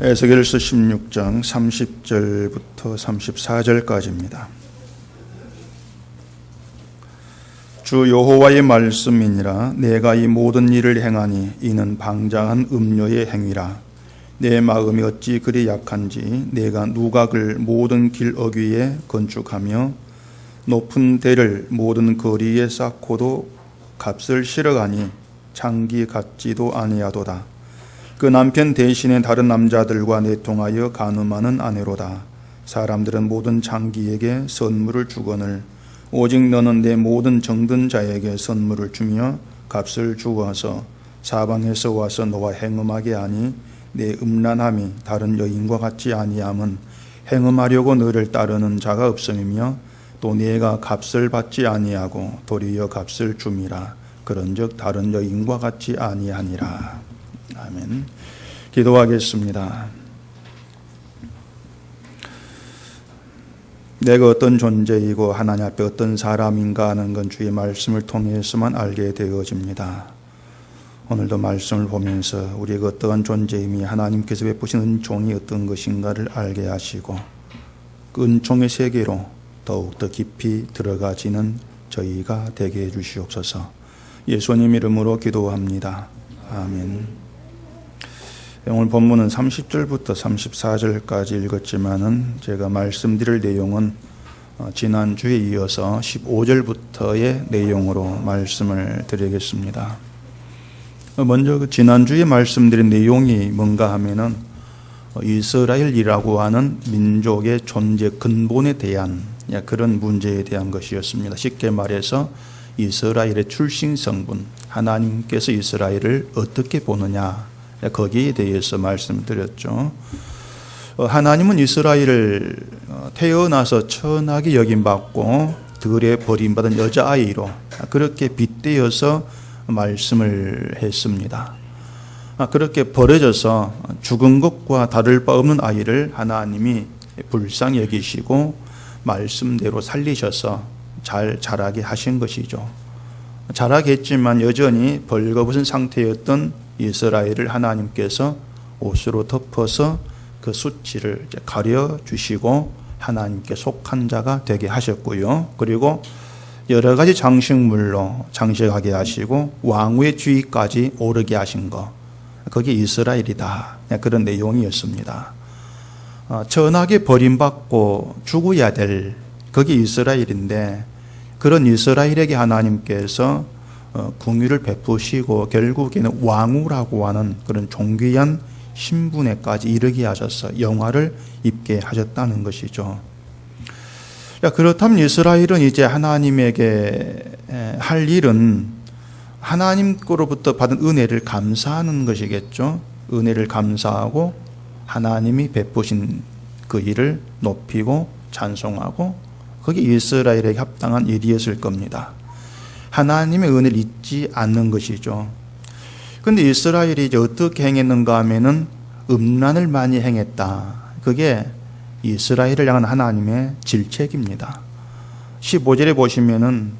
에스겔서 16장 30절부터 34절까지입니다. 주 여호와의 말씀이니라. 내가 이 모든 일을 행하니 이는 방장한 음료의 행위라. 내 마음이 어찌 그리 약한지 내가 누각을 모든 길 어귀에 건축하며 높은 대를 모든 거리에 쌓고도 값을 실어가니 창기 같지도 아니하도다. 그 남편 대신에 다른 남자들과 내통하여 간음하는 아내로다. 사람들은 모든 장기에게 선물을 주거늘 오직 너는 내 모든 정든 자에게 선물을 주며 값을 주어서 사방에서 와서 너와 행음하게 하니 내 음란함이 다른 여인과 같지 아니함은 행음하려고 너를 따르는 자가 없음이며 또 네가 값을 받지 아니하고 도리어 값을 줌이라. 그런즉 다른 여인과 같지 아니하니라. 아멘. 기도하겠습니다. 내가 어떤 존재이고 하나님 앞에 어떤 사람인가 하는 건 주의 말씀을 통해서만 알게 되어집니다. 오늘도 말씀을 보면서 우리가 어떠한 존재임이 하나님께서 베푸신 은총이 어떤 것인가를 알게 하시고 그 은총의 세계로 더욱더 깊이 들어가지는 저희가 되게 해주시옵소서. 예수님 이름으로 기도합니다. 아멘. 오늘 본문은 30절부터 34절까지 읽었지만은 제가 말씀드릴 내용은 지난주에 이어서 15절부터의 내용으로 말씀을 드리겠습니다. 먼저 그 지난주에 말씀드린 내용이 뭔가 하면은 이스라엘이라고 하는 민족의 존재 근본에 대한 그런 문제에 대한 것이었습니다. 쉽게 말해서 이스라엘의 출신 성분, 하나님께서 이스라엘을 어떻게 보느냐, 거기에 대해서 말씀드렸죠. 하나님은 이스라엘을 태어나서 천하게 여김받고 들에 버림받은 여자아이로 그렇게 빗대어서 말씀을 했습니다. 그렇게 버려져서 죽은 것과 다를 바 없는 아이를 하나님이 불쌍히 여기시고 말씀대로 살리셔서 잘 자라게 하신 것이죠. 자라게 했지만 여전히 벌거벗은 상태였던 이스라엘을 하나님께서 옷으로 덮어서 그 수치를 가려주시고 하나님께 속한 자가 되게 하셨고요. 그리고 여러 가지 장식물로 장식하게 하시고 왕후의 지위까지 오르게 하신 것, 그게 이스라엘이다. 그런 내용이었습니다. 천하게 버림받고 죽어야 될 그게 이스라엘인데 그런 이스라엘에게 하나님께서 긍휼을 베푸시고 결국에는 왕후라고 하는 그런 존귀한 신분에까지 이르게 하셔서 영화를 입게 하셨다는 것이죠. 그렇다면 이스라엘은 이제 하나님에게 할 일은 하나님께로부터 받은 은혜를 감사하는 것이겠죠. 은혜를 감사하고 하나님이 베푸신 그 일을 높이고 찬송하고 그게 이스라엘에게 합당한 일이었을 겁니다. 하나님의 은혜를 잊지 않는 것이죠. 그런데 이스라엘이 이제 어떻게 행했는가 하면은 음란을 많이 행했다. 그게 이스라엘을 향한 하나님의 질책입니다. 15절에 보시면은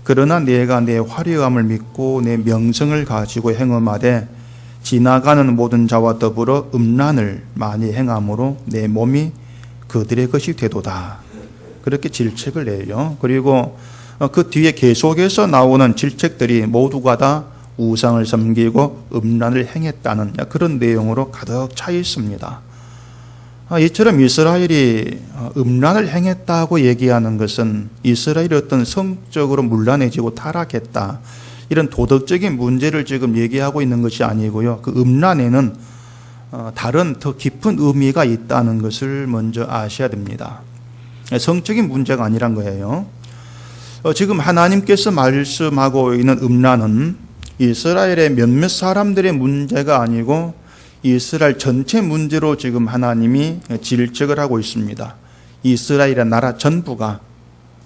그러나 내가 내 화려함을 믿고 내 명성을 가지고 행음하되 지나가는 모든 자와 더불어 음란을 많이 행함으로 내 몸이 그들의 것이 되도다. 그렇게 질책을 내요. 그리고 그 뒤에 계속해서 나오는 질책들이 모두가 다 우상을 섬기고 음란을 행했다는 그런 내용으로 가득 차 있습니다. 이처럼 이스라엘이 음란을 행했다고 얘기하는 것은 이스라엘이 어떤 성적으로 문란해지고 타락했다, 이런 도덕적인 문제를 지금 얘기하고 있는 것이 아니고요. 그 음란에는 다른 더 깊은 의미가 있다는 것을 먼저 아셔야 됩니다. 성적인 문제가 아니란 거예요. 지금 하나님께서 말씀하고 있는 음란은 이스라엘의 몇몇 사람들의 문제가 아니고 이스라엘 전체 문제로 지금 하나님이 질책을 하고 있습니다. 이스라엘의 나라 전부가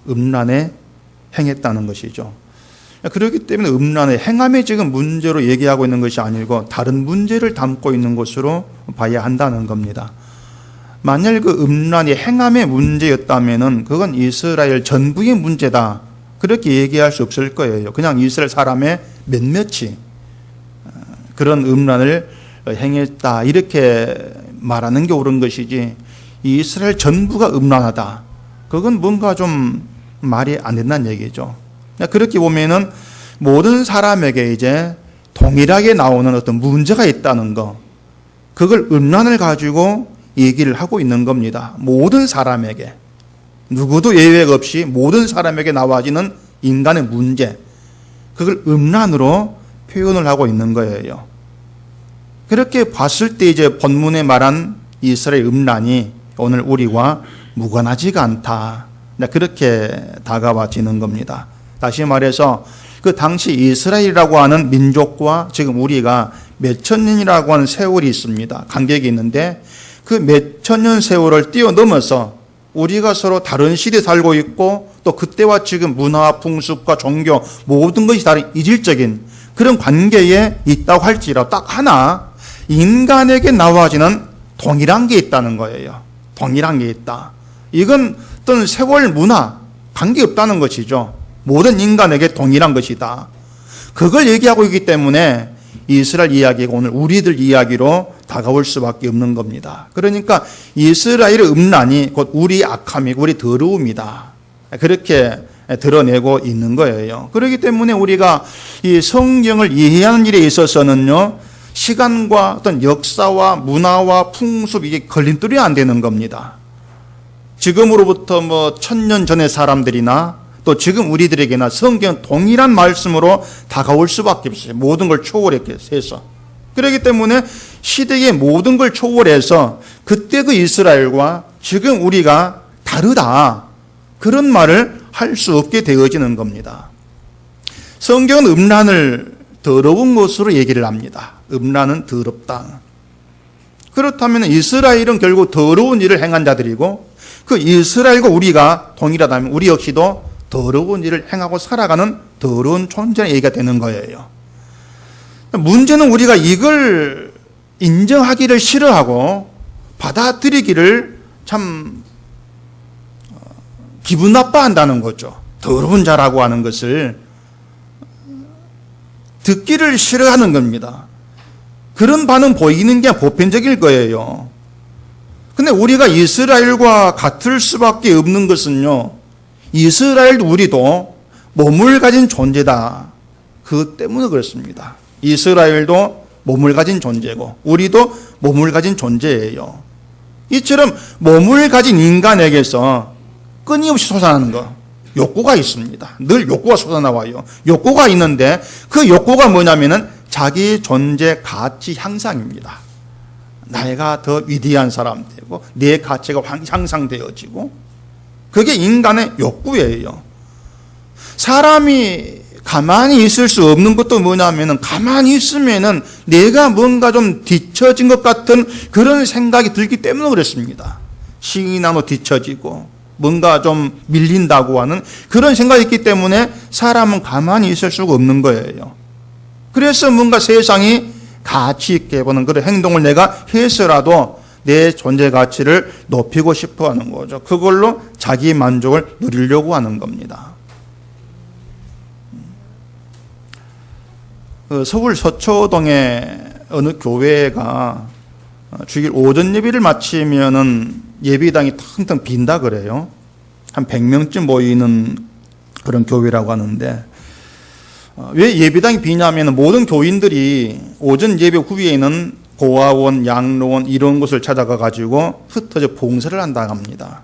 음란에 행했다는 것이죠. 그렇기 때문에 음란의 행함의 지금 문제로 얘기하고 있는 것이 아니고 다른 문제를 담고 있는 것으로 봐야 한다는 겁니다. 만약 그 음란이 행함의 문제였다면 그건 이스라엘 전부의 문제다, 그렇게 얘기할 수 없을 거예요. 그냥 이스라엘 사람의 몇몇이 그런 음란을 행했다, 이렇게 말하는 게 옳은 것이지 이스라엘 전부가 음란하다. 그건 뭔가 좀 말이 안 된다는 얘기죠. 그렇게 보면은 모든 사람에게 이제 동일하게 나오는 어떤 문제가 있다는 거, 그걸 음란을 가지고 얘기를 하고 있는 겁니다. 모든 사람에게, 누구도 예외 없이 모든 사람에게 나와지는 인간의 문제, 그걸 음란으로 표현을 하고 있는 거예요. 그렇게 봤을 때 이제 본문에 말한 이스라엘 음란이 오늘 우리와 무관하지가 않다. 그렇게 다가와지는 겁니다. 다시 말해서 그 당시 이스라엘이라고 하는 민족과 지금 우리가 몇천 년이라고 하는 세월이 있습니다. 간격이 있는데 그 몇천 년 세월을 뛰어넘어서 우리가 서로 다른 시대에 살고 있고 또 그때와 지금 문화, 풍습과 종교 모든 것이 다른 이질적인 그런 관계에 있다고 할지라도 딱 하나 인간에게 나와지는 동일한 게 있다는 거예요. 동일한 게 있다. 이건 어떤 세월 문화 관계없다는 것이죠. 모든 인간에게 동일한 것이다. 그걸 얘기하고 있기 때문에 이스라엘 이야기가 오늘 우리들 이야기로 다가올 수밖에 없는 겁니다. 그러니까 이스라엘의 음란이 곧 우리 악함이고 우리 더러움이다. 그렇게 드러내고 있는 거예요. 그렇기 때문에 우리가 이 성경을 이해하는 일에 있어서는요, 시간과 어떤 역사와 문화와 풍습, 이게 걸림돌이 안 되는 겁니다. 지금으로부터 1000년 전의 사람들이나 또 지금 우리들에게나 성경은 동일한 말씀으로 다가올 수밖에 없어요. 모든 걸 초월해서. 그렇기 때문에 시대의 모든 걸 초월해서 그때 그 이스라엘과 지금 우리가 다르다. 그런 말을 할 수 없게 되어지는 겁니다. 성경은 음란을 더러운 것으로 얘기를 합니다. 음란은 더럽다. 그렇다면 이스라엘은 결국 더러운 일을 행한 자들이고 그 이스라엘과 우리가 동일하다면 우리 역시도 더러운 일을 행하고 살아가는 더러운 존재의 얘기가 되는 거예요. 문제는 우리가 이걸 인정하기를 싫어하고 받아들이기를 참 기분 나빠한다는 거죠. 더러운 자라고 하는 것을 듣기를 싫어하는 겁니다. 그런 반응 보이는 게 보편적일 거예요. 근데 우리가 이스라엘과 같을 수밖에 없는 것은요, 이스라엘도 우리도 몸을 가진 존재다. 그것 때문에 그렇습니다. 이스라엘도 몸을 가진 존재고 우리도 몸을 가진 존재예요. 이처럼 몸을 가진 인간에게서 끊임없이 솟아나는 거, 욕구가 있습니다. 늘 욕구가 솟아나와요. 욕구가 있는데 그 욕구가 뭐냐면은 자기 존재 가치 향상입니다. 내가 더 위대한 사람 되고 내 가치가 향상되어지고, 그게 인간의 욕구예요. 사람이 가만히 있을 수 없는 것도 뭐냐면은 가만히 있으면은 내가 뭔가 좀 뒤처진 것 같은 그런 생각이 들기 때문에 그렇습니다. 신앙도 뒤처지고 뭔가 좀 밀린다고 하는 그런 생각이 있기 때문에 사람은 가만히 있을 수가 없는 거예요. 그래서 뭔가 세상이 가치 있게 보는 그런 행동을 내가 해서라도 내 존재 가치를 높이고 싶어 하는 거죠. 그걸로 자기 만족을 누리려고 하는 겁니다. 서울 서초동의 어느 교회가 주일 오전 예배를 마치면은 예배당이 텅텅 빈다 그래요. 한 100명쯤 모이는 그런 교회라고 하는데, 왜 예배당이 비냐면 모든 교인들이 오전 예배 후에는 고아원, 양로원 이런 곳을 찾아가 가지고 흩어져 봉사를 한다고 합니다.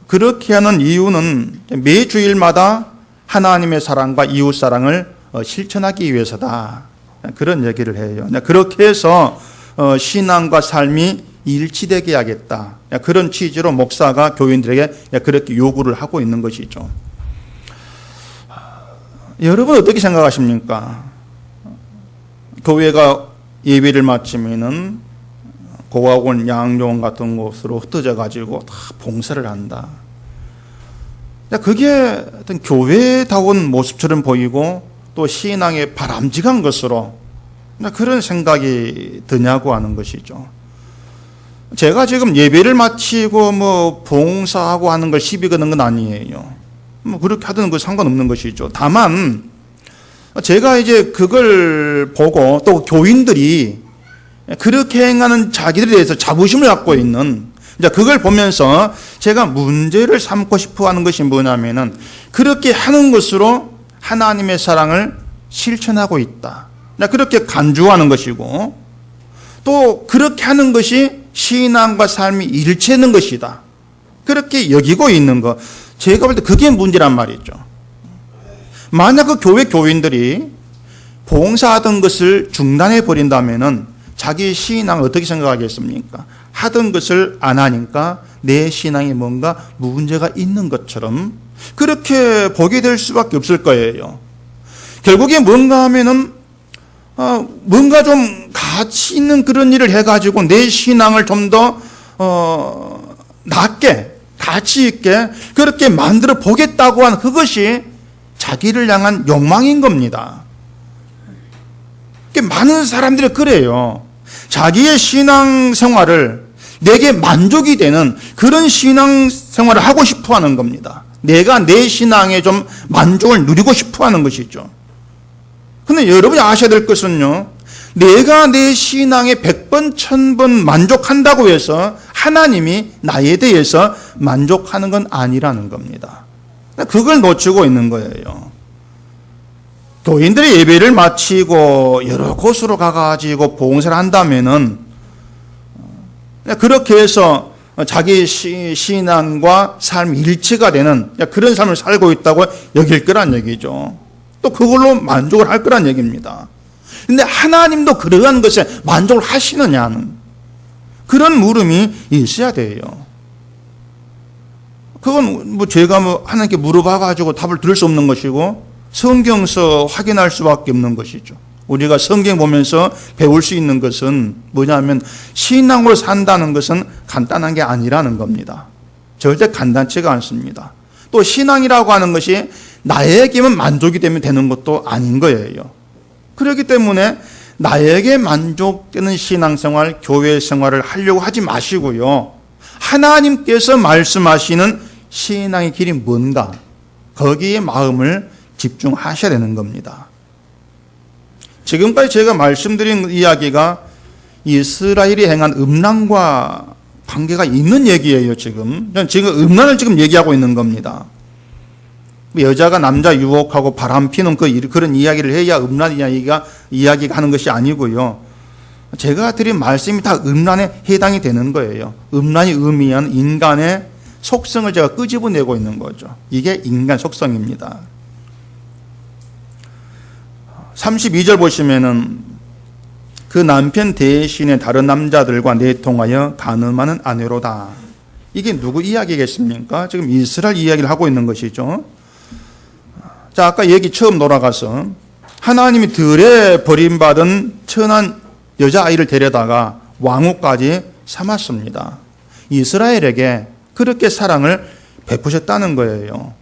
그렇게 하는 이유는 매 주일마다 하나님의 사랑과 이웃 사랑을 실천하기 위해서다. 그런 얘기를 해요. 그렇게 해서 신앙과 삶이 일치되게 해야겠다. 그런 취지로 목사가 교인들에게 그렇게 요구를 하고 있는 것이죠. 여러분 어떻게 생각하십니까? 교회가 예배를 마치면은 고아원, 양로원 같은 곳으로 흩어져 가지고 다 봉사를 한다. 그게 어떤 교회다운 모습처럼 보이고 또 신앙의 바람직한 것으로 그런 생각이 드냐고 하는 것이죠. 제가 지금 예배를 마치고 봉사하고 하는 걸 시비 거는 건 아니에요. 그렇게 하든 그 상관없는 것이죠. 다만 제가 이제 그걸 보고 또 교인들이 그렇게 행하는 자기들에 대해서 자부심을 갖고 있는, 이제 그걸 보면서 제가 문제를 삼고 싶어 하는 것이 뭐냐면은 그렇게 하는 것으로 하나님의 사랑을 실천하고 있다. 그렇게 간주하는 것이고, 또 그렇게 하는 것이 신앙과 삶이 일치하는 것이다. 그렇게 여기고 있는 것. 제가 볼 때 그게 문제란 말이죠. 만약 그 교회 교인들이 봉사하던 것을 중단해 버린다면은 자기 신앙을 어떻게 생각하겠습니까? 하던 것을 안 하니까 내 신앙에 뭔가 문제가 있는 것처럼 그렇게 보게 될 수밖에 없을 거예요. 결국에 뭔가 하면은 뭔가 좀 가치 있는 그런 일을 해가지고 내 신앙을 좀 더 낫게, 가치 있게 그렇게 만들어 보겠다고 한 그것이 자기를 향한 욕망인 겁니다. 많은 사람들이 그래요. 자기의 신앙생활을 내게 만족이 되는 그런 신앙생활을 하고 싶어 하는 겁니다. 내가 내 신앙에 좀 만족을 누리고 싶어 하는 것이죠. 근데 여러분이 아셔야 될 것은요, 내가 내 신앙에 100번, 1000번 만족한다고 해서 하나님이 나에 대해서 만족하는 건 아니라는 겁니다. 그걸 놓치고 있는 거예요. 교인들이 예배를 마치고 여러 곳으로 가가지고 봉사를 한다면은 그렇게 해서 자기 신앙과 삶이 일치가 되는 그런 삶을 살고 있다고 여길 거란 얘기죠. 또 그걸로 만족을 할 거란 얘기입니다. 근데 하나님도 그러한 것에 만족을 하시느냐는 그런 물음이 있어야 돼요. 그건 제가 하나님께 물어봐가지고 답을 들을 수 없는 것이고 성경서 확인할 수밖에 없는 것이죠. 우리가 성경 보면서 배울 수 있는 것은 뭐냐면 신앙으로 산다는 것은 간단한 게 아니라는 겁니다. 절대 간단치가 않습니다. 또 신앙이라고 하는 것이 나에게만 만족이 되면 되는 것도 아닌 거예요. 그렇기 때문에 나에게 만족되는 신앙생활, 교회 생활을 하려고 하지 마시고요. 하나님께서 말씀하시는 신앙의 길이 뭔가 거기에 마음을 집중하셔야 되는 겁니다. 지금까지 제가 말씀드린 이야기가 이스라엘이 행한 음란과 관계가 있는 얘기예요. 지금 음란을 지금 얘기하고 있는 겁니다. 여자가 남자 유혹하고 바람피는 그런 이야기를 해야 음란 이야기가 하는 것이 아니고요. 제가 드린 말씀이 다 음란에 해당이 되는 거예요. 음란이 의미한 인간의 속성을 제가 끄집어내고 있는 거죠. 이게 인간 속성입니다. 32절 보시면은 그 남편 대신에 다른 남자들과 내통하여 간음하는 아내로다. 이게 누구 이야기겠습니까? 지금 이스라엘 이야기를 하고 있는 것이죠. 자, 아까 얘기 처음 돌아가서 하나님이 들에 버림받은 천한 여자아이를 데려다가 왕후까지 삼았습니다. 이스라엘에게 그렇게 사랑을 베푸셨다는 거예요.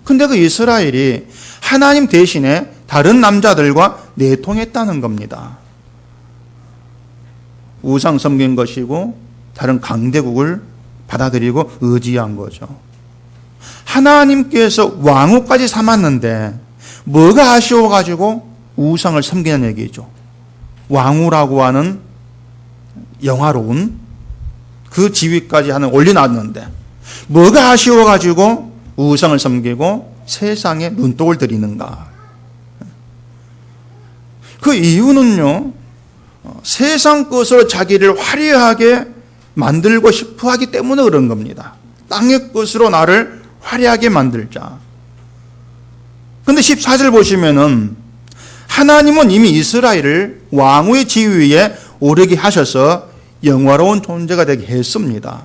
근데 그 이스라엘이 하나님 대신에 다른 남자들과 내통했다는 겁니다. 우상 섬긴 것이고 다른 강대국을 받아들이고 의지한 거죠. 하나님께서 왕후까지 삼았는데 뭐가 아쉬워가지고 우상을 섬기는 얘기죠. 왕후라고 하는 영화로운 그 지위까지 하는 올려놨는데 뭐가 아쉬워가지고 우상을 섬기고 세상에 눈독을 들이는가. 그 이유는요, 세상 것으로 자기를 화려하게 만들고 싶어 하기 때문에 그런 겁니다. 땅의 것으로 나를 화려하게 만들자. 근데 14절 보시면은 하나님은 이미 이스라엘을 왕후의 지위에 오르게 하셔서 영화로운 존재가 되게 했습니다.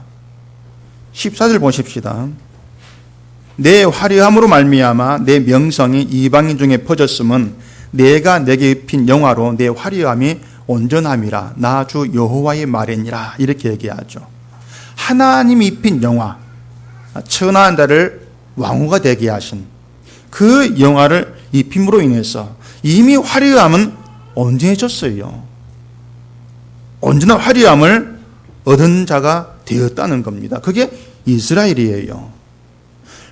14절 보십시다. 내 화려함으로 말미암아 내 명성이 이방인 중에 퍼졌음은 내가 내게 입힌 영화로 내 화려함이 온전함이라 나 주 여호와의 말이니라. 이렇게 얘기하죠. 하나님이 입힌 영화, 천한 자를 왕후가 되게 하신 그 영화를 입힘으로 인해서 이미 화려함은 온전해졌어요. 온전한 화려함을 얻은 자가 되었다는 겁니다. 그게 이스라엘이에요.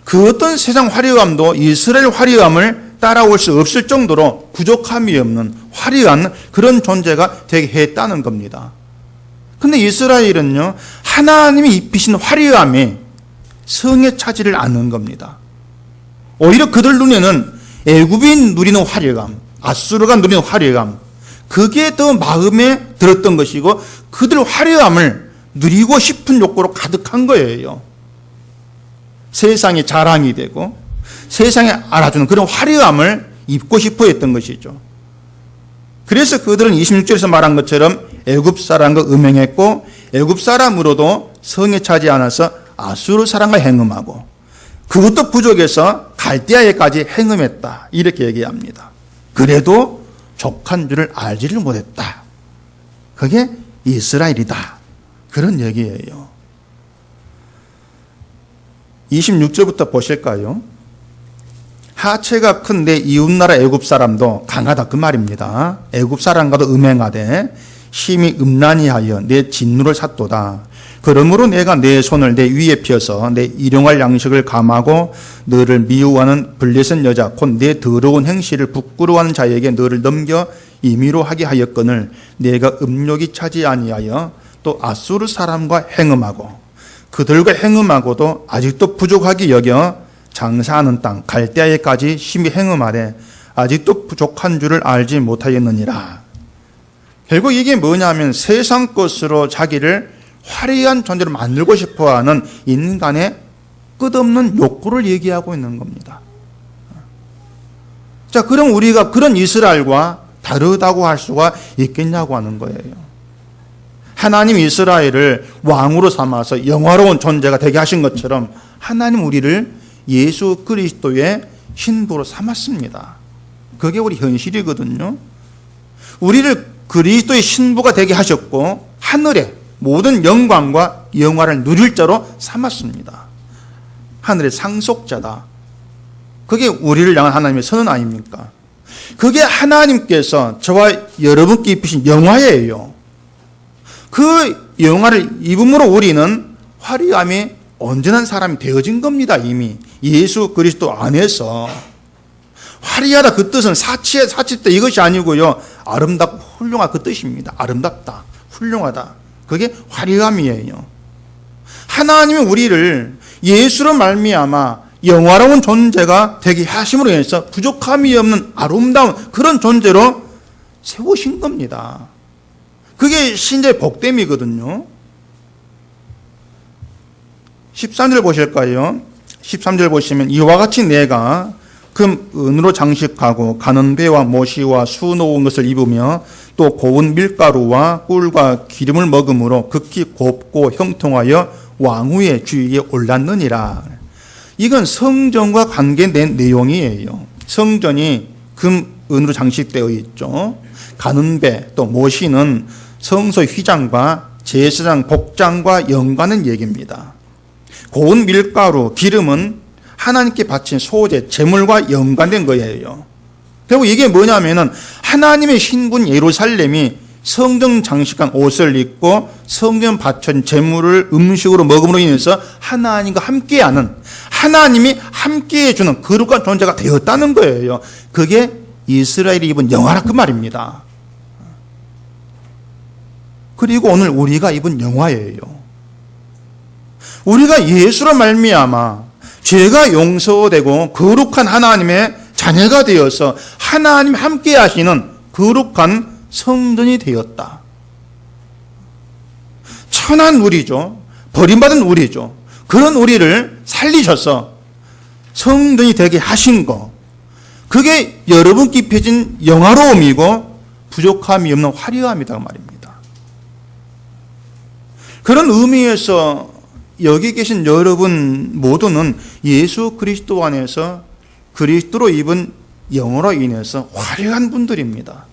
그 어떤 세상 화려함도 이스라엘 화려함을 따라올 수 없을 정도로 부족함이 없는 화려한 그런 존재가 되게 했다는 겁니다. 근데 이스라엘은요, 하나님이 입히신 화려함이 성에 차지를 않는 겁니다. 오히려 그들 눈에는 애굽이 누리는 화려감, 아수르가 누리는 화려감, 그게 더 마음에 들었던 것이고 그들 화려함을 누리고 싶은 욕구로 가득한 거예요. 세상의 자랑이 되고 세상에 알아주는 그런 화려함을 입고 싶어 했던 것이죠. 그래서 그들은 26절에서 말한 것처럼 애굽 사람과 음행했고 애굽 사람으로도 성에 차지 않아서 아수르 사람과 행음하고 그것도 부족해서 갈대아에까지 행음했다. 이렇게 얘기합니다. 그래도 족한 줄을 알지를 못했다. 그게 이스라엘이다. 그런 얘기예요. 26절부터 보실까요? 하체가 큰 내 이웃나라 애굽 사람도 강하다 그 말입니다. 애굽 사람과도 음행하되 심히 음란히하여 내 진노를 샀도다. 그러므로 내가 내 손을 내 위에 펴서 내 일용할 양식을 감하고 너를 미워하는 블레셋 여자 곧 내 더러운 행실을 부끄러워하는 자에게 너를 넘겨 임의로 하게 하였거늘 내가 음욕이 차지 아니하여 또 아수르 사람과 행음하고 그들과 행음하고도 아직도 부족하게 여겨 장사하는 땅 갈대아에까지 심히 행음하되 아직도 부족한 줄을 알지 못하였느니라. 결국 이게 뭐냐면 세상 것으로 자기를 화려한 존재로 만들고 싶어하는 인간의 끝없는 욕구를 얘기하고 있는 겁니다. 자, 그럼 우리가 그런 이스라엘과 다르다고 할 수가 있겠냐고 하는 거예요. 하나님 이스라엘을 왕으로 삼아서 영화로운 존재가 되게 하신 것처럼 하나님 우리를 예수 그리스도의 신부로 삼았습니다. 그게 우리 현실이거든요. 우리를 그리스도의 신부가 되게 하셨고 하늘의 모든 영광과 영화를 누릴 자로 삼았습니다. 하늘의 상속자다. 그게 우리를 향한 하나님의 선언 아닙니까? 그게 하나님께서 저와 여러분께 입히신 영화예요. 그 영화를 입음으로 우리는 화려함이 온전한 사람이 되어진 겁니다. 이미 예수 그리스도 안에서. 화려하다 그 뜻은 사치다 이것이 아니고요, 아름답고 훌륭하다 그 뜻입니다. 아름답다, 훌륭하다, 그게 화려함이에요. 하나님이 우리를 예수로 말미암아 영화로운 존재가 되게 하심으로 인해서 부족함이 없는 아름다운 그런 존재로 세우신 겁니다. 그게 신자의 복됨이거든요. 13절 보실까요? 13절 보시면 이와 같이 내가 금 은으로 장식하고 가는 배와 모시와 수 놓은 것을 입으며 또 고운 밀가루와 꿀과 기름을 먹음으로 극히 곱고 형통하여 왕후의 주위에 올랐느니라. 이건 성전과 관계된 내용이에요. 성전이 금 은으로 장식되어 있죠. 가는 배 또 모시는 성소 휘장과 제사장 복장과 연관은 얘기입니다. 고운 밀가루, 기름은 하나님께 바친 소재, 제물과 연관된 거예요. 그리고 이게 뭐냐면은 하나님의 신분 예루살렘이 성전 장식한 옷을 입고 성전 바친 제물을 음식으로 먹음으로 인해서 하나님과 함께하는, 하나님이 함께해 주는 거룩한 존재가 되었다는 거예요. 그게 이스라엘이 입은 영화라 그 말입니다. 그리고 오늘 우리가 입은 영화예요. 우리가 예수로 말미암아 죄가 용서되고 거룩한 하나님의 자녀가 되어서 하나님 함께 하시는 거룩한 성전이 되었다. 천한 우리죠. 버림받은 우리죠. 그런 우리를 살리셔서 성전이 되게 하신 거, 그게 여러분께 입혀진 영화로움이고 부족함이 없는 화려함이다 말입니다. 그런 의미에서 여기 계신 여러분 모두는 예수 그리스도 안에서 그리스도로 입은 영으로 인해서 화려한 분들입니다.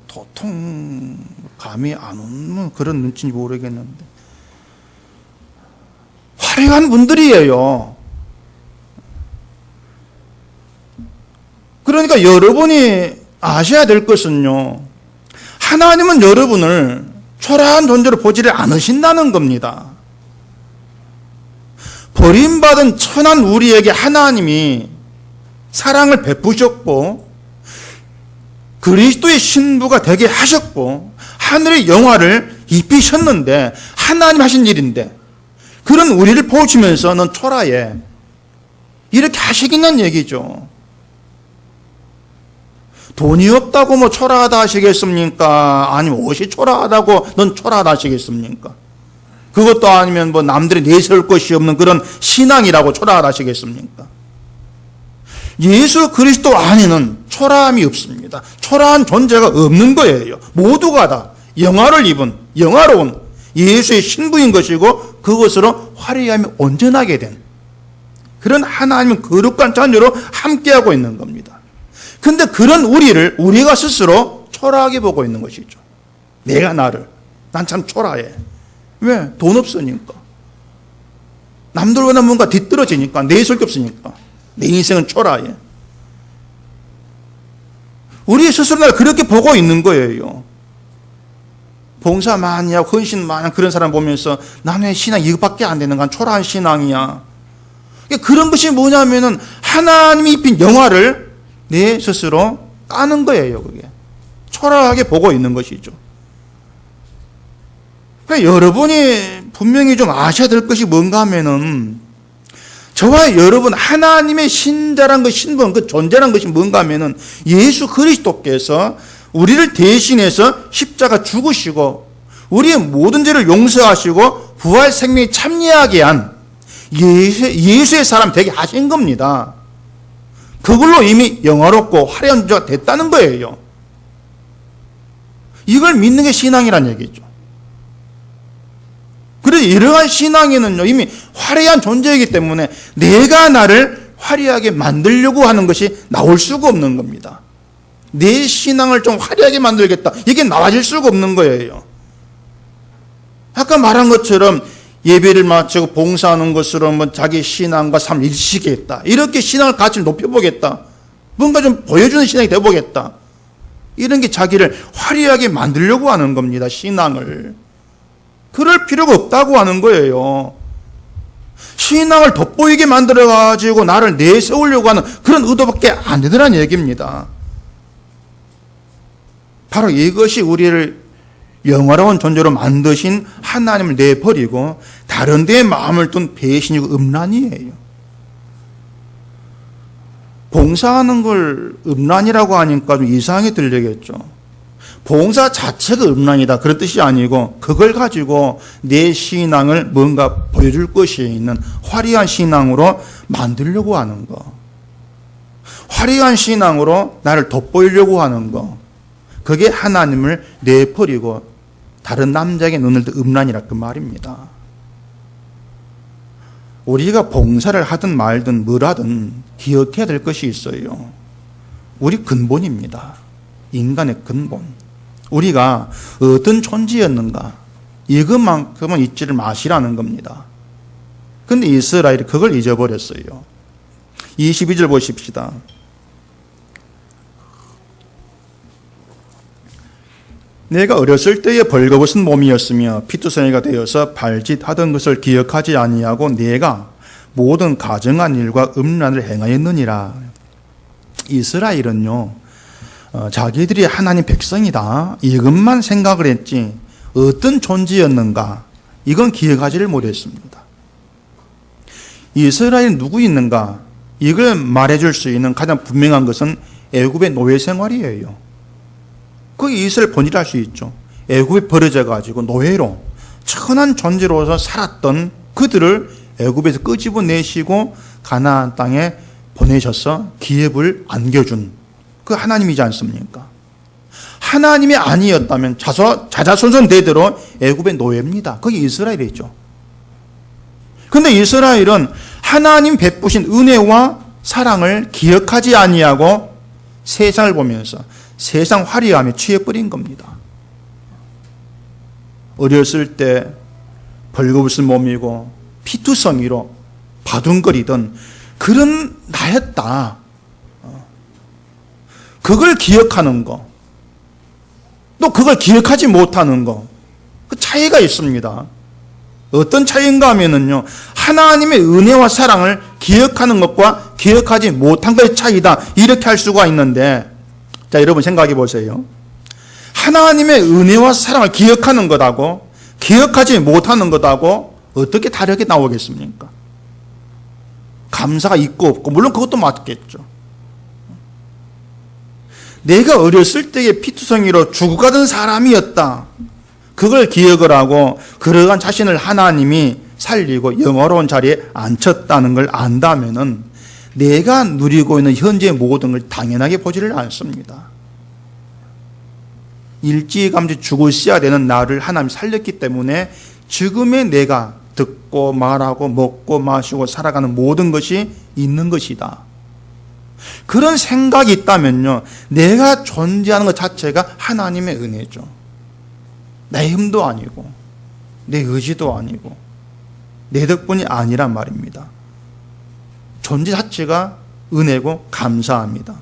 도통 감이 안 오는 그런 눈치인지 모르겠는데 화려한 분들이에요. 그러니까 여러분이 아셔야 될 것은요, 하나님은 여러분을 초라한 존재로 보지를 않으신다는 겁니다. 버림받은 천한 우리에게 하나님이 사랑을 베푸셨고 그리스도의 신부가 되게 하셨고 하늘의 영화를 입히셨는데 하나님 하신 일인데 그런 우리를 보시면서 넌 초라해 이렇게 하시겠냐는 얘기죠. 돈이 없다고 뭐 초라하다 하시겠습니까? 아니면 옷이 초라하다고 넌 초라하다 하시겠습니까? 그것도 아니면 뭐 남들이 내세울 것이 없는 그런 신앙이라고 초라하다 하시겠습니까? 예수 그리스도 안에는 초라함이 없습니다. 초라한 존재가 없는 거예요. 모두가 다 영화를 입은 영화로운 예수의 신부인 것이고 그것으로 화려함이 온전하게 된 그런 하나님은 거룩한 자녀로 함께하고 있는 겁니다. 근데 그런 우리를 우리가 스스로 초라하게 보고 있는 것이죠. 내가 나를 난 참 초라해. 왜? 돈 없으니까. 남들보다 뭔가 뒤떨어지니까 내세울 게 없으니까 내 인생은 초라해. 우리 스스로 나를 그렇게 보고 있는 거예요. 봉사 많이 하고 헌신 많이 하고 그런 사람 보면서 나는 왜 신앙 이것밖에 안 되는 건 초라한 신앙이야. 그런 것이 뭐냐면은 하나님이 입힌 영화를 내 스스로 까는 거예요. 그게 초라하게 보고 있는 것이죠. 여러분이 분명히 좀 아셔야 될 것이 뭔가 하면은 저와 여러분 하나님의 신자란 것, 신분, 그 존재란 것이 뭔가 하면은 예수 그리스도께서 우리를 대신해서 십자가 죽으시고 우리의 모든 죄를 용서하시고 부활 생명에 참여하게 한 예수의 사람 되게 하신 겁니다. 그걸로 이미 영화롭고 화려한 자가 됐다는 거예요. 이걸 믿는 게 신앙이란 얘기죠. 그래서 이러한 신앙에는요, 이미 화려한 존재이기 때문에 내가 나를 화려하게 만들려고 하는 것이 나올 수가 없는 겁니다. 내 신앙을 좀 화려하게 만들겠다. 이게 나와질 수가 없는 거예요. 아까 말한 것처럼 예배를 마치고 봉사하는 것으로 뭐 자기 신앙과 삶을 일치겠다. 이렇게 신앙을 가치를 높여보겠다. 뭔가 좀 보여주는 신앙이 되어보겠다. 이런 게 자기를 화려하게 만들려고 하는 겁니다. 신앙을. 그럴 필요가 없다고 하는 거예요. 신앙을 돋보이게 만들어가지고 나를 내세우려고 하는 그런 의도밖에 안 되더라는 얘기입니다. 바로 이것이 우리를 영화로운 존재로 만드신 하나님을 내버리고 다른 데에 마음을 둔 배신이고 음란이에요. 봉사하는 걸 음란이라고 하니까 좀 이상하게 들리겠죠. 봉사 자체가 음란이다 그런 뜻이 아니고 그걸 가지고 내 신앙을 뭔가 보여줄 것이 있는 화려한 신앙으로 만들려고 하는 거, 화려한 신앙으로 나를 돋보이려고 하는 거, 그게 하나님을 내버리고 다른 남자에게 눈을 든 음란이라 그 말입니다. 우리가 봉사를 하든 말든 뭘 하든 기억해야 될 것이 있어요. 우리 근본입니다. 인간의 근본. 우리가 어떤 존재였는가 이것만큼은 잊지를 마시라는 겁니다. 그런데 이스라엘이 그걸 잊어버렸어요. 22절 보십시다. 내가 어렸을 때의 벌거벗은 몸이었으며 피투성이가 되어서 발짓하던 것을 기억하지 아니하고 내가 모든 가증한 일과 음란을 행하였느니라. 이스라엘은요, 자기들이 하나님 백성이다 이것만 생각을 했지 어떤 존재였는가 이건 기억하지를 못했습니다. 이스라엘은 누구 있는가 이걸 말해줄 수 있는 가장 분명한 것은 애굽의 노예 생활이에요. 그 이스라엘 본질을 알 수 있죠. 애굽에 버려져가지고 노예로 천한 존재로서 살았던 그들을 애굽에서 끄집어내시고 가나안 땅에 보내셔서 기업을 안겨준 그 하나님이지 않습니까? 하나님이 아니었다면 자자손손 대대로 애굽의 노예입니다. 그게 이스라엘이죠. 그런데 이스라엘은 하나님 베푸신 은혜와 사랑을 기억하지 아니하고 세상을 보면서 세상 화려함에 취해버린 겁니다. 어렸을 때 벌거벗은 몸이고 피투성이로 바둥거리던 그런 나였다. 그걸 기억하는 거, 또 그걸 기억하지 못하는 거, 그 차이가 있습니다. 어떤 차이인가 하면은요, 하나님의 은혜와 사랑을 기억하는 것과 기억하지 못한 것의 차이다. 이렇게 할 수가 있는데, 자, 여러분 생각해 보세요. 하나님의 은혜와 사랑을 기억하는 것하고 기억하지 못하는 것하고 어떻게 다르게 나오겠습니까? 감사가 있고 없고, 물론 그것도 맞겠죠. 내가 어렸을 때의 피투성이로 죽어가던 사람이었다, 그걸 기억을 하고 그러한 자신을 하나님이 살리고 영화로운 자리에 앉혔다는 걸 안다면은 내가 누리고 있는 현재의 모든 걸 당연하게 보지를 않습니다. 일찌감치 죽으셔야 되는 나를 하나님이 살렸기 때문에 지금의 내가 듣고 말하고 먹고 마시고 살아가는 모든 것이 있는 것이다, 그런 생각이 있다면요, 내가 존재하는 것 자체가 하나님의 은혜죠. 내 힘도 아니고 내 의지도 아니고 내 덕분이 아니란 말입니다. 존재 자체가 은혜고 감사합니다.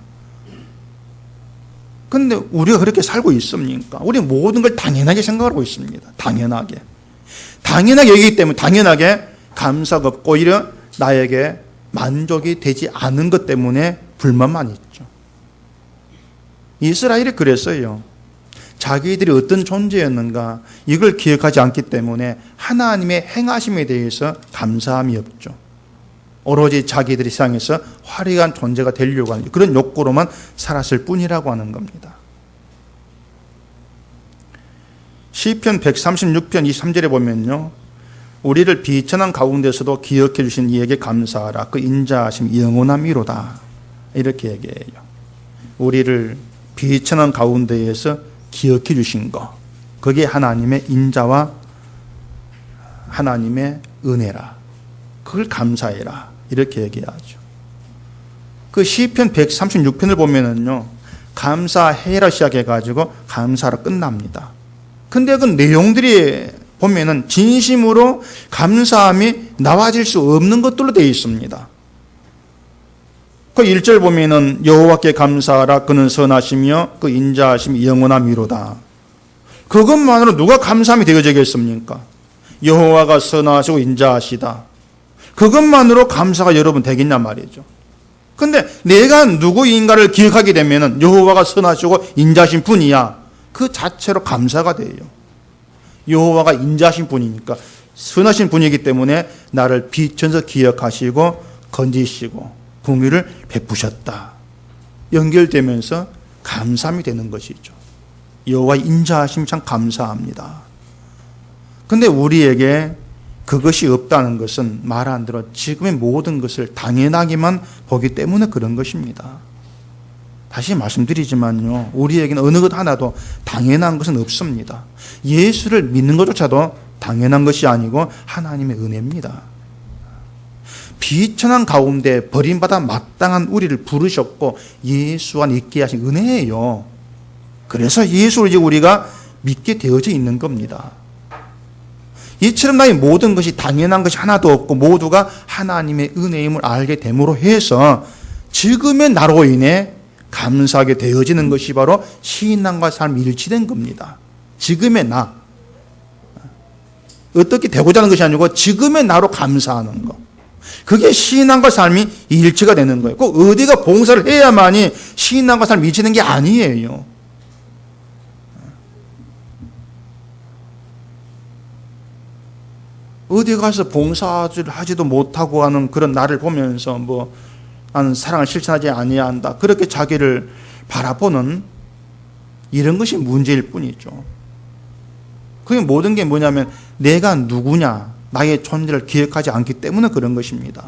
그런데 우리가 그렇게 살고 있습니까? 우리 모든 걸 당연하게 생각하고 있습니다. 당연하게 여기기 때문에 당연하게 감사가 없고 오히려 나에게 만족이 되지 않은 것 때문에 불만만 있죠. 이스라엘이 그랬어요. 자기들이 어떤 존재였는가 이걸 기억하지 않기 때문에 하나님의 행하심에 대해서 감사함이 없죠. 오로지 자기들이 세상에서 화려한 존재가 되려고 하는 그런 욕구로만 살았을 뿐이라고 하는 겁니다. 시편 136편 23절에 보면요, 우리를 비천한 가운데서도 기억해 주신 이에게 감사하라, 그 인자하심 영원함이로다, 이렇게 얘기해요. 우리를 비천한 가운데에서 기억해 주신 것, 그게 하나님의 인자와 하나님의 은혜라, 그걸 감사해라, 이렇게 얘기하죠. 그 시편 136편을 보면은요, 감사해라 시작해가지고 감사로 끝납니다. 근데 그 내용들이 보면은 진심으로 감사함이 나와질 수 없는 것들로 되어 있습니다. 그 1절 보면은 여호와께 감사하라, 그는 선하시며 그 인자하심이 영원함이로다. 그것만으로 누가 감사함이 되어지겠습니까? 여호와가 선하시고 인자하시다, 그것만으로 감사가 여러분 되겠냐 말이죠. 근데 내가 누구인가를 기억하게 되면은 여호와가 선하시고 인자하신 분이야, 그 자체로 감사가 돼요. 여호와가 인자하신 분이니까, 선하신 분이기 때문에 나를 비천서 기억하시고 건지시고 공의를 베푸셨다, 연결되면서 감사함이 되는 것이죠. 여호와 인자하심 참 감사합니다. 근데 우리에게 그것이 없다는 것은 말 안 들어 지금의 모든 것을 당연하게만 보기 때문에 그런 것입니다. 다시 말씀드리지만요, 우리에게는 어느 것 하나도 당연한 것은 없습니다. 예수를 믿는 것조차도 당연한 것이 아니고 하나님의 은혜입니다. 비천한 가운데 버림받아 마땅한 우리를 부르셨고 예수 안에 있게 하신 은혜예요. 그래서 예수를 이제 우리가 믿게 되어져 있는 겁니다. 이처럼 나의 모든 것이 당연한 것이 하나도 없고 모두가 하나님의 은혜임을 알게 됨으로 해서 지금의 나로 인해 감사하게 되어지는 것이 바로 신앙과 삶이 일치된 겁니다. 지금의 나, 어떻게 되고자 하는 것이 아니고 지금의 나로 감사하는 것, 그게 신앙과 삶이 일치가 되는 거예요. 꼭 어디가 봉사를 해야만이 신앙과 삶이 일치되는 게 아니에요. 어디 가서 봉사를 하지도 못하고 하는 그런 나를 보면서 나는 사랑을 실천하지 아니한다, 그렇게 자기를 바라보는 이런 것이 문제일 뿐이죠. 그게 모든 게 뭐냐면 내가 누구냐, 나의 존재를 기억하지 않기 때문에 그런 것입니다.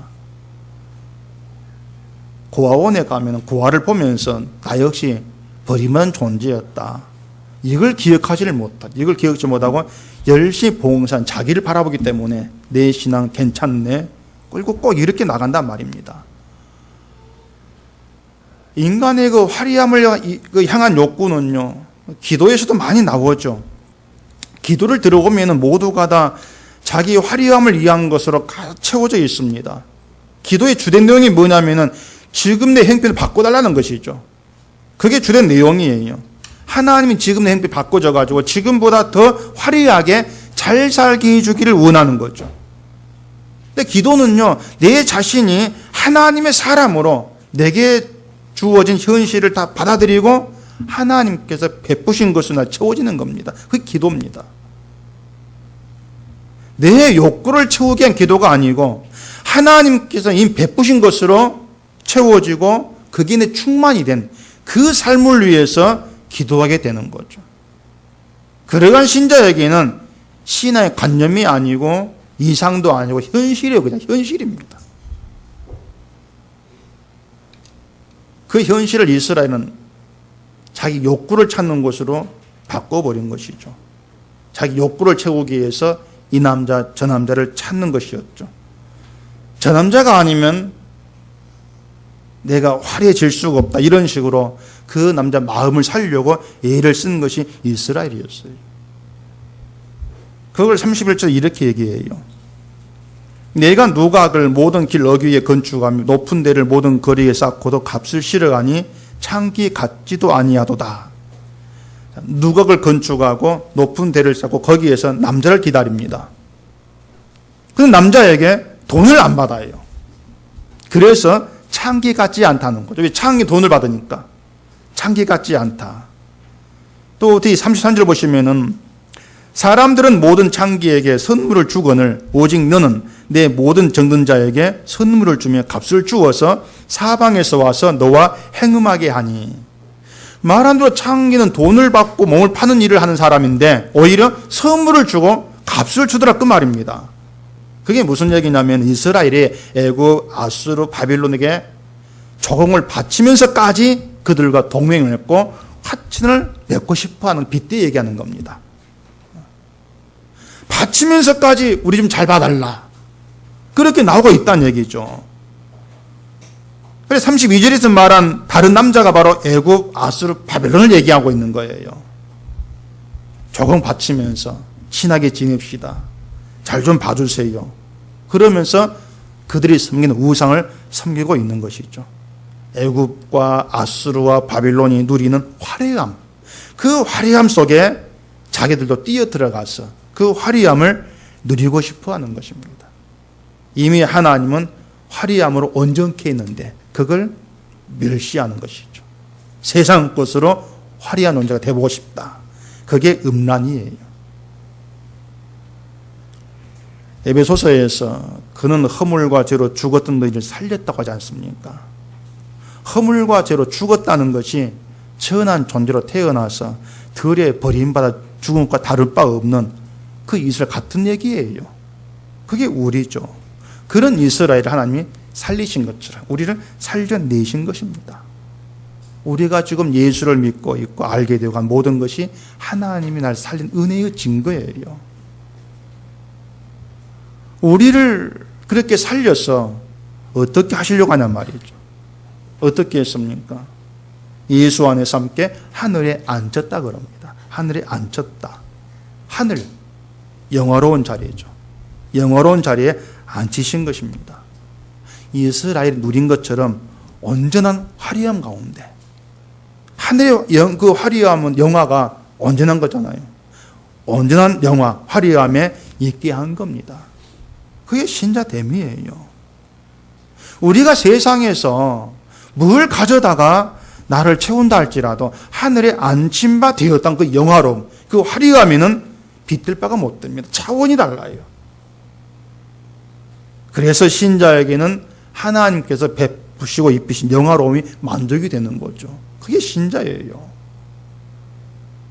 고아원에 가면 고아를 보면서 나 역시 버림받은 존재였다, 이걸 기억하지를 못하고, 이걸 기억지 못하고 열심히 봉사한 자기를 바라보기 때문에 내 신앙 괜찮네, 그리고 꼭 이렇게 나간단 말입니다. 인간의 그 화려함을 향한 욕구는요, 기도에서도 많이 나오죠. 기도를 들어보면 모두가 다 자기 화려함을 위한 것으로 가득 채워져 있습니다. 기도의 주된 내용이 뭐냐면은 지금 내 형편을 바꿔달라는 것이죠. 그게 주된 내용이에요. 하나님이 지금 내 형편이 바꿔져가지고 지금보다 더 화려하게 잘 살게 해주기를 원하는 거죠. 근데 기도는요, 내 자신이 하나님의 사람으로 내게 주어진 현실을 다 받아들이고 하나님께서 베푸신 것으로 채워지는 겁니다. 그게 기도입니다. 내 욕구를 채우기 위한 기도가 아니고 하나님께서 이미 베푸신 것으로 채워지고 거기에 내 충만이 된 그 삶을 위해서 기도하게 되는 거죠. 그러한 신자에게는 신앙의 관념이 아니고 이상도 아니고 현실이에요. 그냥 현실입니다. 그 현실을 이스라엘은 자기 욕구를 찾는 것으로 바꿔버린 것이죠. 자기 욕구를 채우기 위해서 이 남자, 저 남자를 찾는 것이었죠. 저 남자가 아니면 내가 화려해질 수가 없다. 이런 식으로 그 남자 마음을 살려고 애를 쓴 것이 이스라엘이었어요. 그걸 31절에 이렇게 얘기해요. 내가 누각을 모든 길 어귀에 건축하며 높은 데를 모든 거리에 쌓고도 값을 실어가니 창기 같지도 아니하도다. 누각을 건축하고 높은 데를 쌓고 거기에서 남자를 기다립니다. 그 남자에게 돈을 안 받아요. 그래서 창기 같지 않다는 거죠. 왜 창기 돈을 받으니까. 창기 같지 않다. 또 뒤 33절 보시면은 사람들은 모든 창기에게 선물을 주거늘 오직 너는 내 모든 정든 자에게 선물을 주며 값을 주어서 사방에서 와서 너와 행음하게 하니. 말 한대로 창기는 돈을 받고 몸을 파는 일을 하는 사람인데 오히려 선물을 주고 값을 주더라 그 말입니다. 그게 무슨 얘기냐면 이스라엘이 애굽, 아수르, 바빌론에게 조공을 바치면서까지 그들과 동맹을 맺고 화친을 맺고 싶어하는 빚대 얘기하는 겁니다. 바치면서까지 우리 좀 잘 봐달라. 그렇게 나오고 있다는 얘기죠. 그래서 32절에서 말한 다른 남자가 바로 애굽, 아수르, 바벨론을 얘기하고 있는 거예요. 조금 바치면서 친하게 지냅시다. 잘 좀 봐주세요. 그러면서 그들이 섬기는 우상을 섬기고 있는 것이죠. 애굽과 아수르와 바빌론이 누리는 화려함, 그 화려함 속에 자기들도 뛰어들어가서 그 화려함을 누리고 싶어하는 것입니다. 이미 하나님은 화려함으로 온전케 있는데 그걸 멸시하는 것이죠. 세상 것으로 화려한 존재가 되보고 싶다. 그게 음란이에요. 에베소서에서 그는 허물과 죄로 죽었던 너희를 살렸다고 하지 않습니까? 허물과 죄로 죽었다는 것이 천한 존재로 태어나서 들에 버림받아 죽은 것과 다를 바 없는 그 이스라엘 같은 얘기예요. 그게 우리죠. 그런 이스라엘을 하나님이 살리신 것처럼 우리를 살려내신 것입니다. 우리가 지금 예수를 믿고 있고 알게 되고 간 모든 것이 하나님이 날 살린 은혜의 증거예요. 우리를 그렇게 살려서 어떻게 하시려고 하냔 말이죠. 어떻게 했습니까? 예수 안에서 함께 하늘에 앉혔다 그럽니다. 하늘에 앉혔다. 하늘, 영화로운 자리죠. 영화로운 자리에 앉히신 것입니다. 이스라엘이 누린 것처럼 온전한 화려함 가운데, 하늘의 그 화려함은 영화가 온전한 거잖아요. 온전한 영화, 화려함에 있게 한 겁니다. 그게 신자됨이에요. 우리가 세상에서 뭘 가져다가 나를 채운다 할지라도 하늘에 앉힌 바 되었던 그 영화로움, 그 화려함에는 빗들 바가 못 됩니다. 차원이 달라요. 그래서 신자에게는 하나님께서 베푸시고 입히신 영화로움이 만족이 되는 거죠. 그게 신자예요.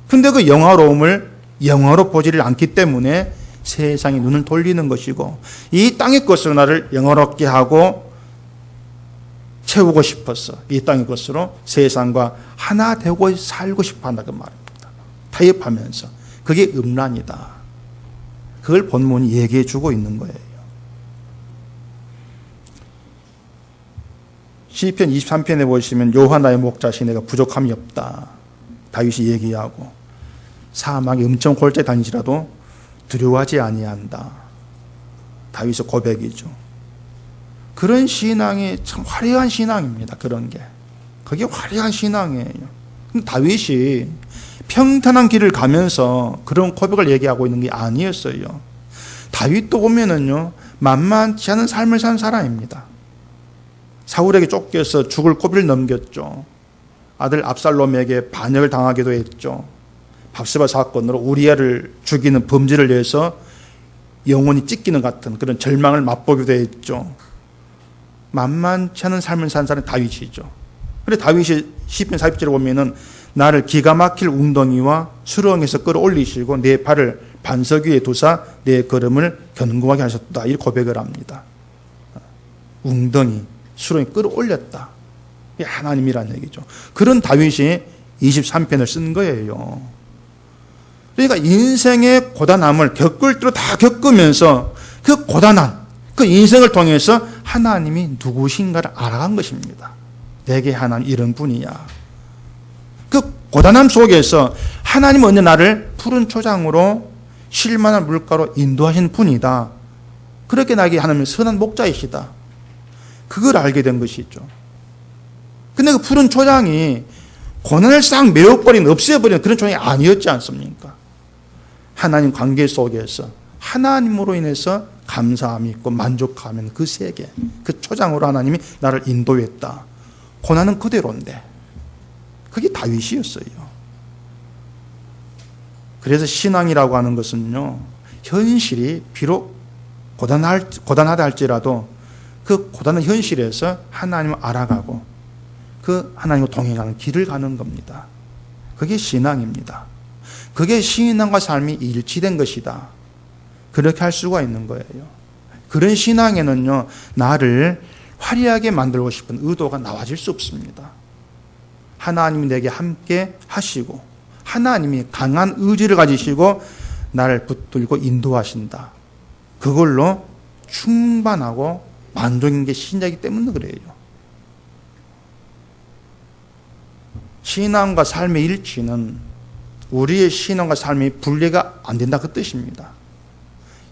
근데 그 영화로움을 영화로 보지를 않기 때문에 세상에 눈을 돌리는 것이고 이 땅의 것으로 나를 영화롭게 하고 채우고 싶어서 이 땅의 것으로 세상과 하나 되고 살고 싶어 한다는 말입니다. 타협하면서. 그게 음란이다. 그걸 본문이 얘기해 주고 있는 거예요. 시편 23편에 보시면 여호와 나의 목자시 내가 부족함이 없다. 다윗이 얘기하고 사막에 엄청 골짜기 다니시라도 두려워하지 아니한다. 다윗의 고백이죠. 그런 신앙이 참 화려한 신앙입니다. 그런 게. 그게 화려한 신앙이에요. 근데 다윗이 평탄한 길을 가면서 그런 고백을 얘기하고 있는 게 아니었어요. 다윗도 보면은요, 만만치 않은 삶을 산 사람입니다. 사울에게 쫓겨서 죽을 고비를 넘겼죠. 아들 압살롬에게 반역을 당하기도 했죠. 밥세바 사건으로 우리아를 죽이는 범죄를 위해서 영혼이 찢기는 같은 그런 절망을 맛보기도 했죠. 만만치 않은 삶을 산 사람이 다윗이죠. 그래 다윗이 시편 40절에 보면은 나를 기가 막힐 웅덩이와 수렁에서 끌어올리시고 내 발을 반석 위에 두사 내 걸음을 견고하게 하셨다, 이렇게 고백을 합니다. 웅덩이, 수렁에 끌어올렸다. 이게 하나님이라는 얘기죠. 그런 다윗이 23편을 쓴 거예요. 그러니까 인생의 고단함을 겪을 대로 다 겪으면서 그 고단한 그 인생을 통해서 하나님이 누구신가를 알아간 것입니다. 내게 하나님 이런 분이야. 그 고단함 속에서 하나님은 언제 나를 푸른 초장으로 쉴만한 물가로 인도하신 분이다. 그렇게 나에게 하나님은 선한 목자이시다. 그걸 알게 된 것이죠. 근데 그 푸른 초장이 고난을 싹 메워버린, 없애버리는 그런 초장이 아니었지 않습니까? 하나님 관계 속에서 하나님으로 인해서 감사함이 있고 만족하면 그 세계, 그 초장으로 하나님이 나를 인도했다. 고난은 그대로인데 그게 다윗이었어요. 그래서 신앙이라고 하는 것은요, 현실이 비록 고단하다 할지라도 그 고단한 현실에서 하나님을 알아가고 그 하나님과 동행하는 길을 가는 겁니다. 그게 신앙입니다. 그게 신앙과 삶이 일치된 것이다. 그렇게 할 수가 있는 거예요. 그런 신앙에는요, 나를 화려하게 만들고 싶은 의도가 나와질 수 없습니다. 하나님이 내게 함께 하시고 하나님이 강한 의지를 가지시고 나를 붙들고 인도하신다. 그걸로 충만하고 만족인 게 신자이기 때문에 그래요. 신앙과 삶의 일치는 우리의 신앙과 삶이 분리가 안 된다, 그 뜻입니다.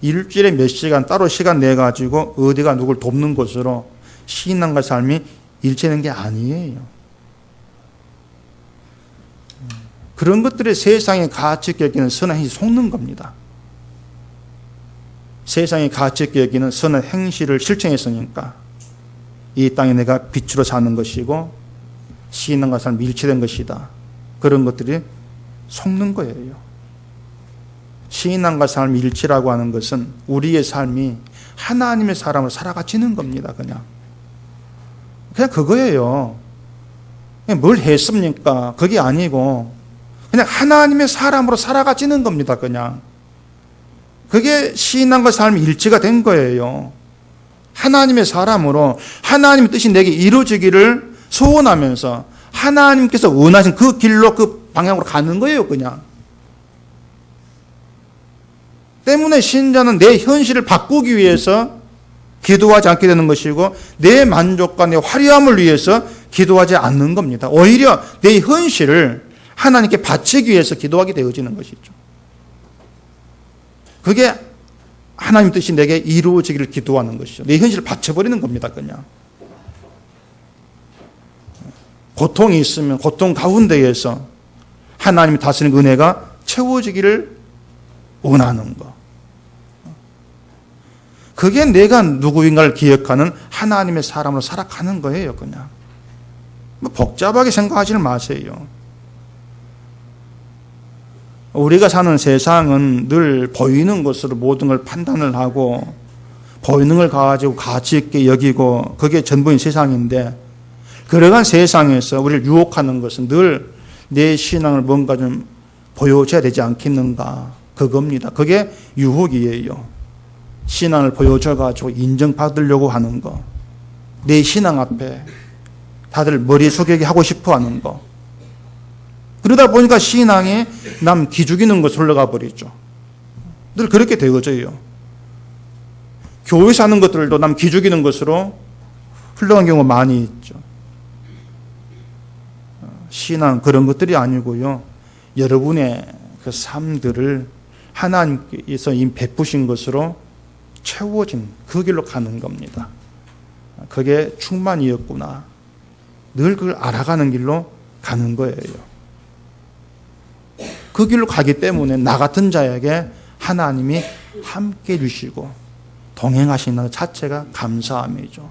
일주일에 몇 시간 따로 시간 내 가지고 어디가 누굴 돕는 것으로 신앙과 삶이 일치되는 게 아니에요. 그런 것들이 세상의 가치 있게 여기는 선한 행실이 속는 겁니다. 세상의 가치 있게 여기는 선한 행실을 실천했으니까 이 땅에 내가 빛으로 사는 것이고 신앙과 삶이 일치된 것이다. 그런 것들이 속는 거예요. 신앙과 삶의 일치라고 하는 것은 우리의 삶이 하나님의 사람으로 살아가지는 겁니다. 그냥 그거예요. 뭘 했습니까? 그게 아니고 그냥 하나님의 사람으로 살아가지는 겁니다. 그냥 그게 신앙과 삶의 일치가 된 거예요. 하나님의 사람으로 하나님의 뜻이 내게 이루어지기를 소원하면서 하나님께서 원하신 그 길로, 그 방향으로 가는 거예요. 그냥 때문에 신자는 내 현실을 바꾸기 위해서 기도하지 않게 되는 것이고 내 만족과 내 화려함을 위해서 기도하지 않는 겁니다. 오히려 내 현실을 하나님께 바치기 위해서 기도하게 되어지는 것이죠. 그게 하나님 뜻이 내게 이루어지기를 기도하는 것이죠. 내 현실을 바쳐버리는 겁니다. 그냥 고통이 있으면 고통 가운데에서 하나님이 다스리는 은혜가 채워지기를 원하는 것. 그게 내가 누구인가를 기억하는 하나님의 사람으로 살아가는 거예요. 그냥 복잡하게 생각하지 마세요. 우리가 사는 세상은 늘 보이는 것으로 모든 걸 판단을 하고 보이는 걸 가지고 가치 있게 여기고 그게 전부인 세상인데, 그러한 세상에서 우리를 유혹하는 것은 늘 내 신앙을 뭔가 좀 보여줘야 되지 않겠는가, 그겁니다. 그게 유혹이에요. 신앙을 보여줘가지고 인정받으려고 하는 거, 내 신앙 앞에 다들 머리 숙이게 하고 싶어 하는 거. 그러다 보니까 신앙이 남 기죽이는 것으로 흘러가 버리죠. 늘 그렇게 되어져요. 교회에서 하는 것들도 남 기죽이는 것으로 흘러간 경우가 많이 있죠. 신앙 그런 것들이 아니고요, 여러분의 그 삶들을 하나님께서 이미 베푸신 것으로 채워진 그 길로 가는 겁니다. 그게 충만이었구나, 늘 그걸 알아가는 길로 가는 거예요. 그 길로 가기 때문에 나 같은 자에게 하나님이 함께 해주시고 동행하시는 것 자체가 감사함이죠.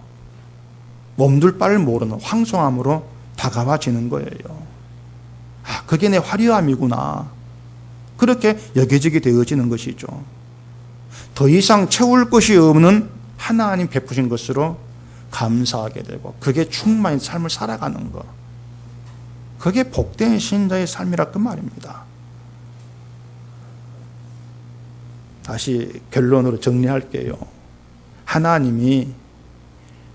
몸둘 바를 모르는 황송함으로 다가와지는 거예요. 그게 내 화려함이구나. 그렇게 여겨지게 되어지는 것이죠. 더 이상 채울 것이 없는 하나님 베푸신 것으로 감사하게 되고, 그게 충만히 삶을 살아가는 것. 그게 복된 신자의 삶이라 그 말입니다. 다시 결론으로 정리할게요. 하나님이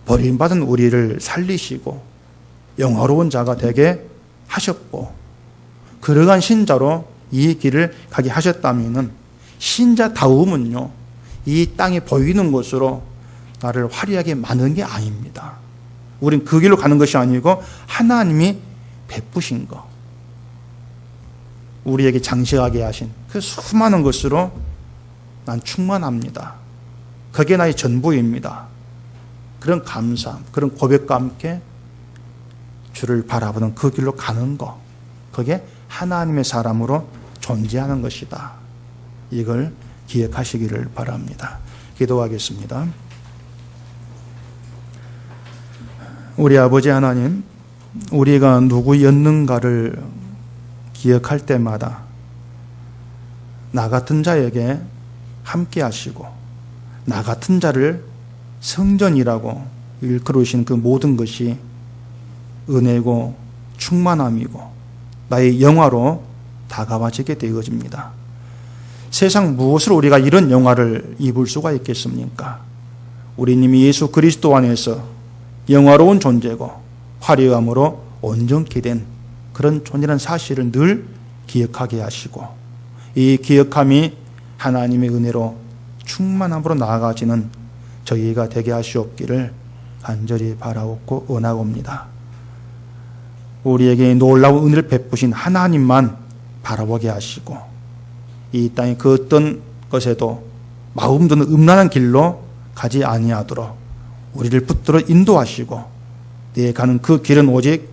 버림받은 우리를 살리시고 영화로운 자가 되게 하셨고, 그러한 신자로 이 길을 가게 하셨다면 신자다움은요, 이 땅에 보이는 것으로 나를 화려하게 만든 게 아닙니다. 우린 그 길로 가는 것이 아니고 하나님이 베푸신 것, 우리에게 장식하게 하신 그 수많은 것으로 난 충만합니다. 그게 나의 전부입니다. 그런 감사함, 그런 고백과 함께 주를 바라보는 그 길로 가는 것, 그게 하나님의 사람으로 존재하는 것이다. 이걸 기억하시기를 바랍니다. 기도하겠습니다. 우리 아버지 하나님, 우리가 누구였는가를 기억할 때마다 나 같은 자에게 함께 하시고, 나 같은 자를 성전이라고 일컬으신 그 모든 것이 은혜고 충만함이고 나의 영화로 다가와지게 되어집니다. 세상 무엇으로 우리가 이런 영화를 입을 수가 있겠습니까? 우리 님이 예수 그리스도 안에서 영화로운 존재고 화려함으로 온전케 된 그런 존재라는 사실을 늘 기억하게 하시고, 이 기억함이 하나님의 은혜로 충만함으로 나아가지는 저희가 되게 하시옵기를 간절히 바라옵고 원하옵니다. 우리에게 놀라운 은혜를 베푸신 하나님만 바라보게 하시고, 이 땅의 그 어떤 것에도 마음 드는 음란한 길로 가지 아니하도록 우리를 붙들어 인도하시고, 내 가는 그 길은 오직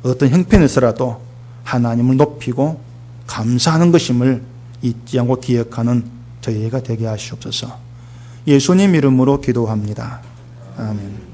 어떤 형편에서라도 하나님을 높이고 감사하는 것임을 잊지 않고 기억하는 저희가 되게 하시옵소서. 예수님 이름으로 기도합니다. 아멘.